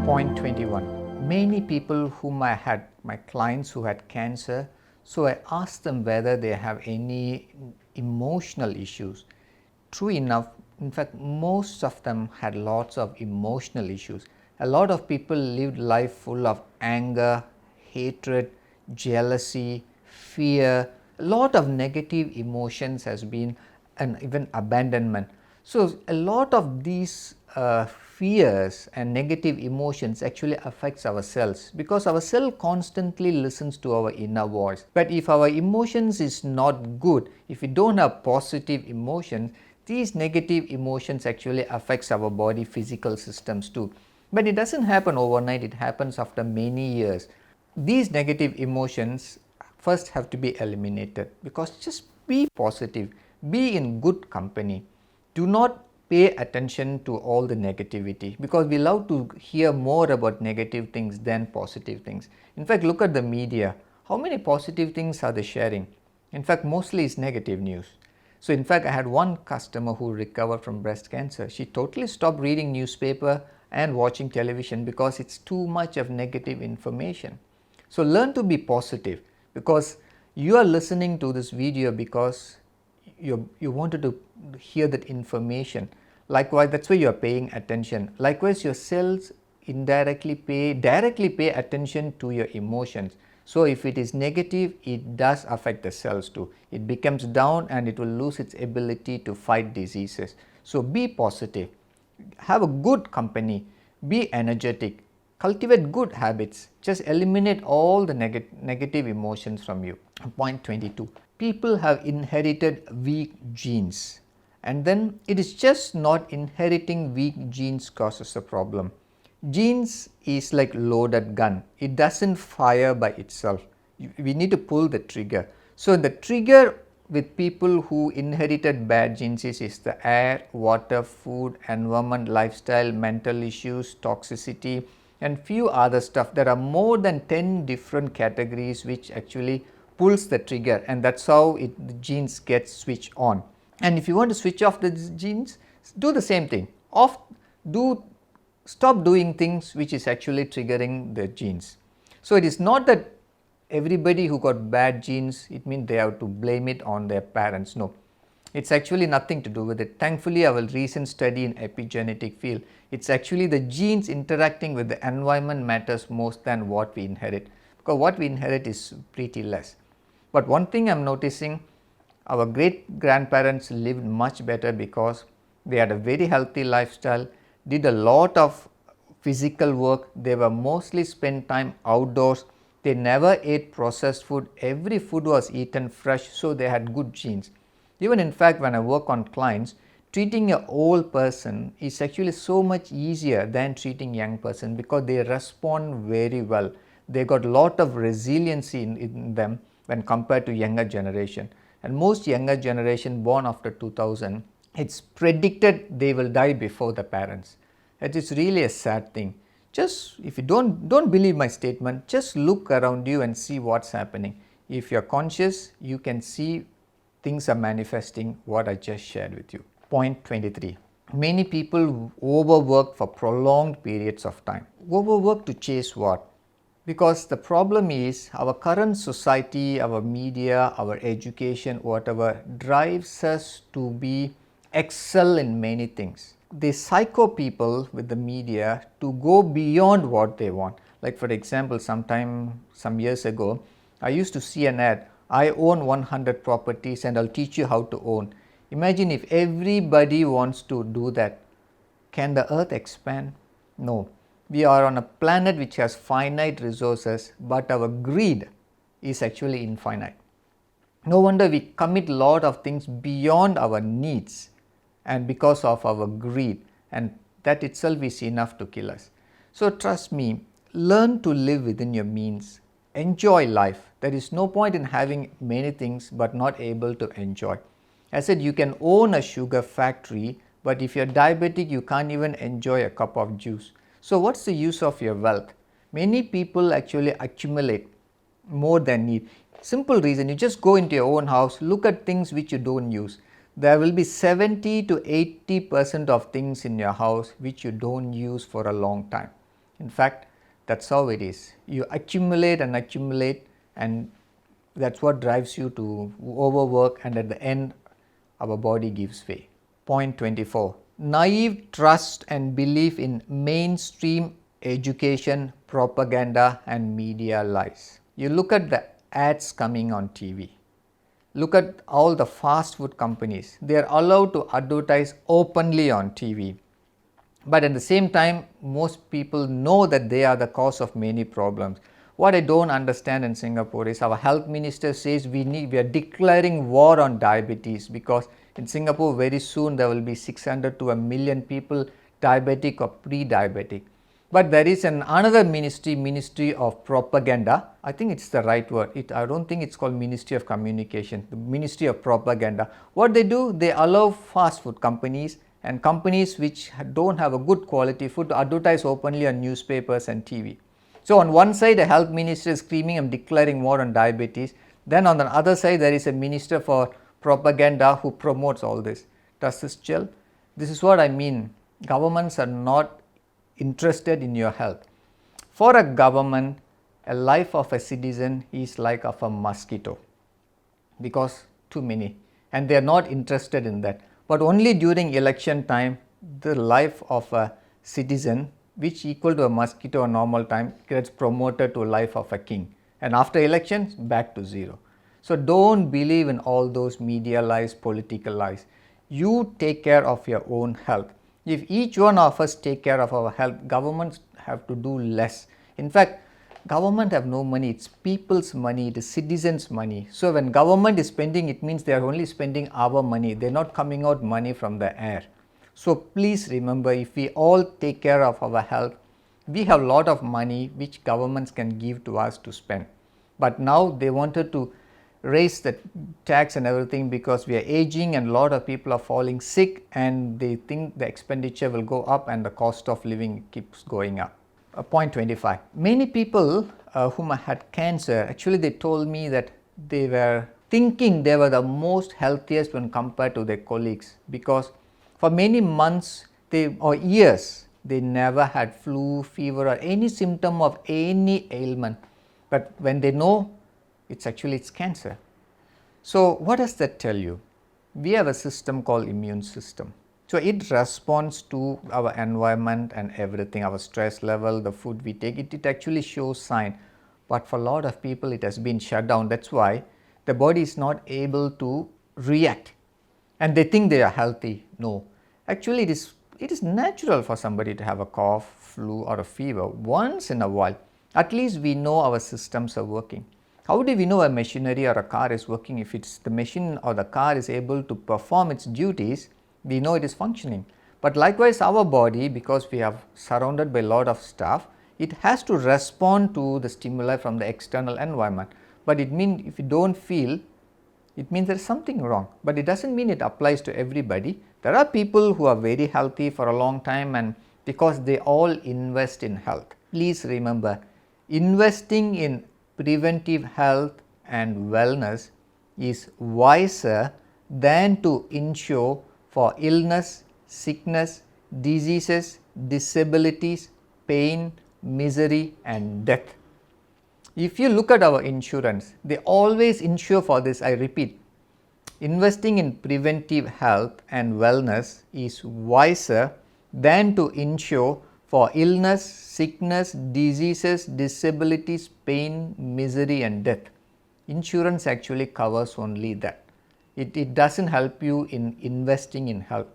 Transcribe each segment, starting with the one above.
Point 21. Many people whom I had, my clients who had cancer, so I asked them whether they have any emotional issues. True enough, in fact, most of them had lots of emotional issues. A lot of people lived life full of anger, hatred, jealousy, fear. A lot of negative emotions has been, and even abandonment. So a lot of these fears and negative emotions actually affects our cells, because our cell constantly listens to our inner voice. But if our emotions is not good, if we don't have positive emotions, these negative emotions actually affects our body physical systems too. But it doesn't happen overnight, it happens after many years. These negative emotions first have to be eliminated, because just be positive, be in good company. Do not pay attention to all the negativity, because we love to hear more about negative things than positive things. In fact, look at the media. How many positive things are they sharing? In fact, mostly it's negative news. So in fact, I had one customer who recovered from breast cancer. She totally stopped reading newspaper and watching television because it's too much of negative information. So learn to be positive, because you are listening to this video because you wanted to hear that information. Likewise, that's why you are paying attention. Likewise, your cells directly pay attention to your emotions. So if it is negative, it does affect the cells too. It becomes down and it will lose its ability to fight diseases. So be positive, have a good company, be energetic, cultivate good habits, just eliminate all the negative emotions from you. Point 22. People have inherited weak genes, and then it is just not inheriting weak genes causes a problem. Genes is like loaded gun, it doesn't fire by itself. We need to pull the trigger. So the trigger with people who inherited bad genes is the air, water, food, environment, lifestyle, mental issues, toxicity, and few other stuff. There are more than 10 different categories which actually pulls the trigger, and that's how the genes get switched on. And if you want to switch off the genes, do the same thing. Stop doing things which is actually triggering the genes. So it is not that everybody who got bad genes, it means they have to blame it on their parents. No, it's actually nothing to do with it. Thankfully, our recent study in epigenetic field, it's actually the genes interacting with the environment matters most than what we inherit, because what we inherit is pretty less. But one thing I'm noticing, our great grandparents lived much better because they had a very healthy lifestyle, did a lot of physical work, they were mostly spent time outdoors, they never ate processed food, every food was eaten fresh, so they had good genes. Even in fact, when I work on clients, treating an old person is actually so much easier than treating a young person, because they respond very well. They got a lot of resiliency in them when compared to younger generation. And most younger generation born after 2000, it's predicted they will die before the parents. It is really a sad thing. Just if you don't believe my statement, just look around you and see what's happening. If you're conscious, you can see things are manifesting what I just shared with you. Point 23. Many people overwork for prolonged periods of time. Overwork to chase what? Because the problem is our current society, our media, our education, whatever, drives us to be excel in many things. They psycho people with the media to go beyond what they want. Like for example, some years ago, I used to see an ad, I own 100 properties and I'll teach you how to own. Imagine if everybody wants to do that. Can the earth expand? No. We are on a planet which has finite resources, but our greed is actually infinite. No wonder we commit a lot of things beyond our needs, and because of our greed, and that itself is enough to kill us. So trust me, learn to live within your means. Enjoy life. There is no point in having many things but not able to enjoy. I said you can own a sugar factory, but if you're diabetic, you can't even enjoy a cup of juice. So what's the use of your wealth? Many people actually accumulate more than need. Simple reason, you just go into your own house, look at things which you don't use. There will be 70 to 80% of things in your house which you don't use for a long time. In fact, that's how it is. You accumulate and accumulate, and that's what drives you to overwork, and at the end our body gives way. Point 24. Naive trust and belief in mainstream education, propaganda and media lies. You look at the ads coming on TV. Look at all the fast food companies. They are allowed to advertise openly on TV. But at the same time, most people know that they are the cause of many problems. What I don't understand in Singapore is our health minister says we are declaring war on diabetes, because in Singapore very soon there will be 600 to 1 million people diabetic or pre-diabetic. But there is another ministry of propaganda. I think it's the right word. I don't think it's called Ministry of Communication, the Ministry of Propaganda. What they do, they allow fast food companies and companies which don't have a good quality food to advertise openly on newspapers and TV. So on one side, a health minister is screaming and declaring war on diabetes. Then on the other side, there is a minister for propaganda who promotes all this. Does this gel? This is what I mean. Governments are not interested in your health. For a government, a life of a citizen is like of a mosquito, because too many, and they are not interested in that. But only during election time, the life of a citizen, which equal to a mosquito or normal time, gets promoted to a life of a king, and after elections back to zero. So don't believe in all those media lies, political lies. You take care of your own health. If each one of us take care of our health, governments have to do less. In fact, government have no money. It's people's money, it is citizens' money. So when government is spending, it means they are only spending our money. They are not coming out money from the air. So please remember, if we all take care of our health, we have a lot of money which governments can give to us to spend. But now they wanted to raise the tax and everything because we are aging and a lot of people are falling sick, and they think the expenditure will go up and the cost of living keeps going up. Point 25. Many people whom I had cancer, actually they told me that they were thinking they were the most healthiest when compared to their colleagues, because for many months or years they never had flu, fever or any symptom of any ailment. But when they know, it's cancer. So what does that tell you? We have a system called immune system. So it responds to our environment and everything, our stress level, the food we take, it actually shows sign. But for a lot of people it has been shut down. That's why the body is not able to react, and they think they are healthy. No, actually it is natural for somebody to have a cough, flu or a fever once in a while. At least we know our systems are working. How do we know a machinery or a car is working? If it's the machine or the car is able to perform its duties, we know it is functioning. But likewise our body, because we are surrounded by a lot of stuff, it has to respond to the stimuli from the external environment. But it means if you don't feel, it means there is something wrong. But it doesn't mean it applies to everybody. There are people who are very healthy for a long time, and because they all invest in health. Please remember, investing in preventive health and wellness is wiser than to insure for illness, sickness, diseases, disabilities, pain, misery and death. If you look at our insurance, they always insure for this. I repeat, investing in preventive health and wellness is wiser than to insure for illness, sickness, diseases, disabilities, pain, misery and death. Insurance actually covers only that. It doesn't help you in investing in health.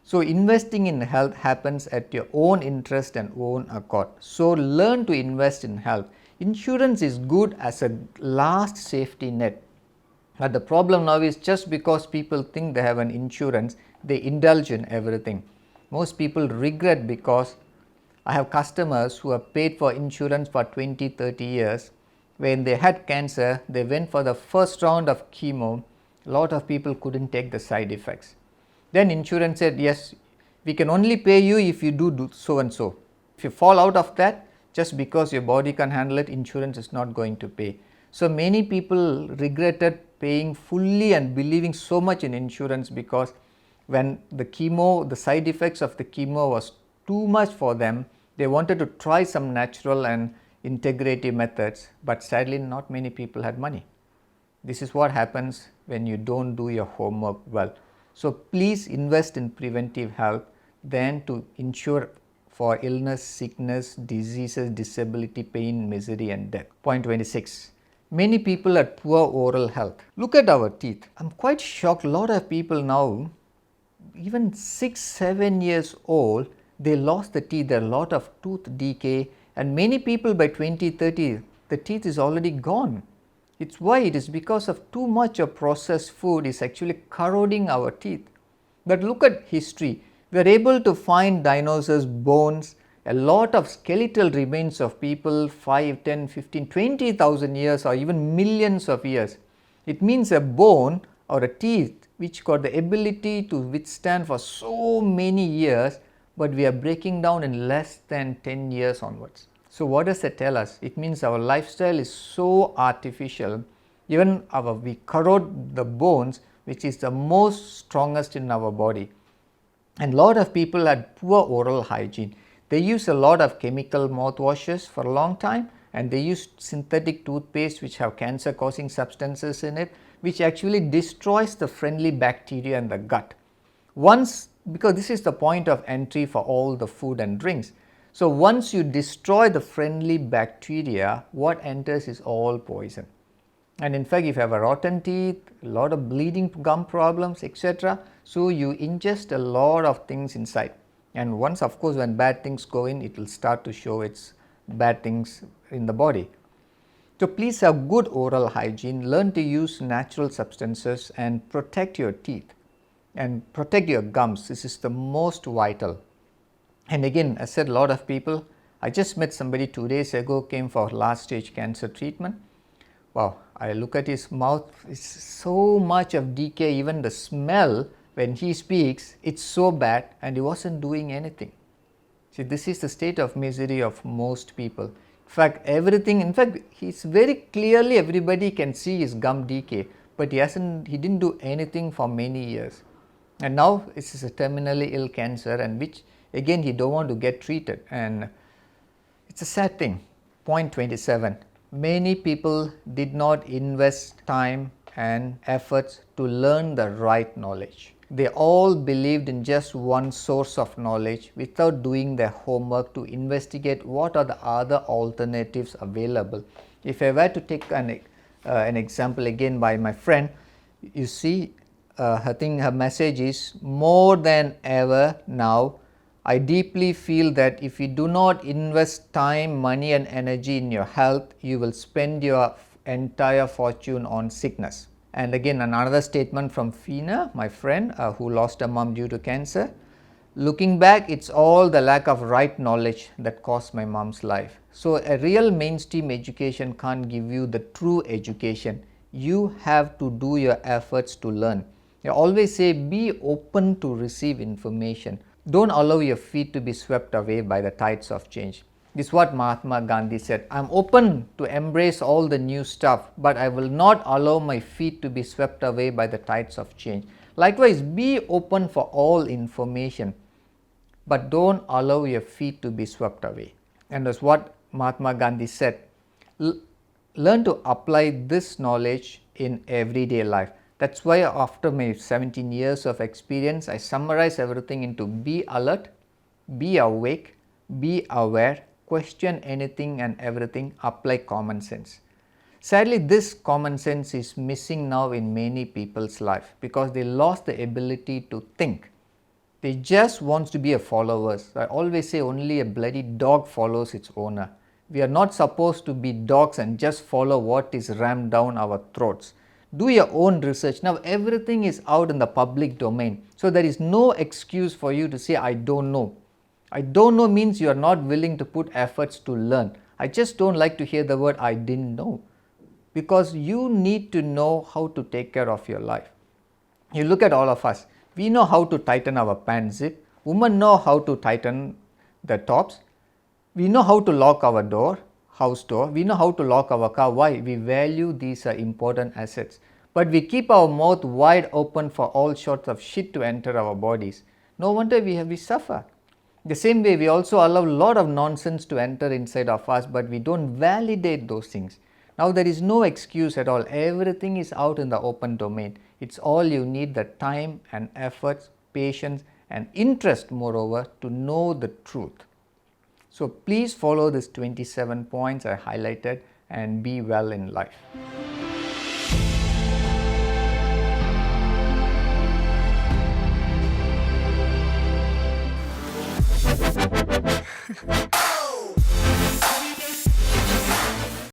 So investing in health happens at your own interest and own accord. So learn to invest in health. Insurance is good as a last safety net. But the problem now is, just because people think they have an insurance, they indulge in everything. Most people regret, because I have customers who have paid for insurance for 20-30 years. When they had cancer, they went for the first round of chemo. A lot of people couldn't take the side effects. Then insurance said, yes, we can only pay you if you do so and so. If you fall out of that, just because your body can handle it, insurance is not going to pay. So many people regretted paying fully and believing so much in insurance, because when the side effects of the chemo was too much for them, They wanted to try some natural and integrative methods, but sadly not many people had money. This is what happens when you don't do your homework well. So please invest in preventive health than to ensure for illness, sickness, diseases, disability, pain, misery and death. Point 26. Many people had poor oral health. Look at our teeth. I'm quite shocked. A lot of people now, even 6-7 years old, they lost the teeth. There are a lot of tooth decay, and many people by 20-30, the teeth is already gone. It's why it is because of too much of processed food is actually corroding our teeth. But look at history. We are able to find dinosaurs' bones, a lot of skeletal remains of people 5, 10, 15, 20,000 years or even millions of years. It means a bone or a teeth which got the ability to withstand for so many years, but we are breaking down in less than 10 years onwards. So what does that tell us? It means our lifestyle is so artificial, even we corrode the bones, which is the most strongest in our body. And a lot of people had poor oral hygiene. They use a lot of chemical mouthwashes for a long time, and they use synthetic toothpaste which have cancer causing substances in it, which actually destroys the friendly bacteria in the gut. Because this is the point of entry for all the food and drinks. So once you destroy the friendly bacteria, what enters is all poison. And in fact, if you have a rotten teeth, a lot of bleeding gum problems, etc., so you ingest a lot of things inside. And once, of course, when bad things go in, it will start to show its bad things in the body. So please have good oral hygiene, learn to use natural substances and protect your teeth and protect your gums. This is the most vital. And again, I said a lot of people, I just met somebody 2 days ago, came for last stage cancer treatment. Wow, I look at his mouth, it's so much of decay, even the smell when he speaks, it's so bad, and he wasn't doing anything. See, this is the state of misery of most people. In fact, he's very clearly, everybody can see his gum decay, but he didn't do anything for many years. And now this is a terminally ill cancer, and which again he don't want to get treated, and it's a sad thing. Point 27. Many people did not invest time and efforts to learn the right knowledge. They all believed in just one source of knowledge without doing their homework to investigate what are the other alternatives available. If I were to take an example again by my friend, you see, I think her message is, more than ever now, I deeply feel that if you do not invest time, money and energy in your health, you will spend your entire fortune on sickness. And again, another statement from Fina, my friend who lost her mom due to cancer. Looking back, it's all the lack of right knowledge that cost my mom's life. So a real mainstream education can't give you the true education. You have to do your efforts to learn. I always say, be open to receive information. Don't allow your feet to be swept away by the tides of change. This is what Mahatma Gandhi said. I'm open to embrace all the new stuff, but I will not allow my feet to be swept away by the tides of change. Likewise, be open for all information, but don't allow your feet to be swept away. And that's what Mahatma Gandhi said. Learn to apply this knowledge in everyday life. That's why after my 17 years of experience, I summarize everything into be alert, be awake, be aware, question anything and everything, apply common sense. Sadly, this common sense is missing now in many people's life because they lost the ability to think. They just want to be a followers. I always say only a bloody dog follows its owner. We are not supposed to be dogs and just follow what is rammed down our throats. Do your own research. Now everything is out in the public domain. So there is no excuse for you to say, I don't know. I don't know means you are not willing to put efforts to learn. I just don't like to hear the word I didn't know. Because you need to know how to take care of your life. You look at all of us. We know how to tighten our pant zip. Women know how to tighten the tops. We know how to lock our door, house door. We know how to lock our car. Why? We value these are important assets. But we keep our mouth wide open for all sorts of shit to enter our bodies. No wonder we suffer. The same way, we also allow a lot of nonsense to enter inside of us, but we don't validate those things. Now there is no excuse at all. Everything is out in the open domain. It's all you need, the time and efforts, patience and interest moreover to know the truth. So please follow these 27 points I highlighted and be well in life.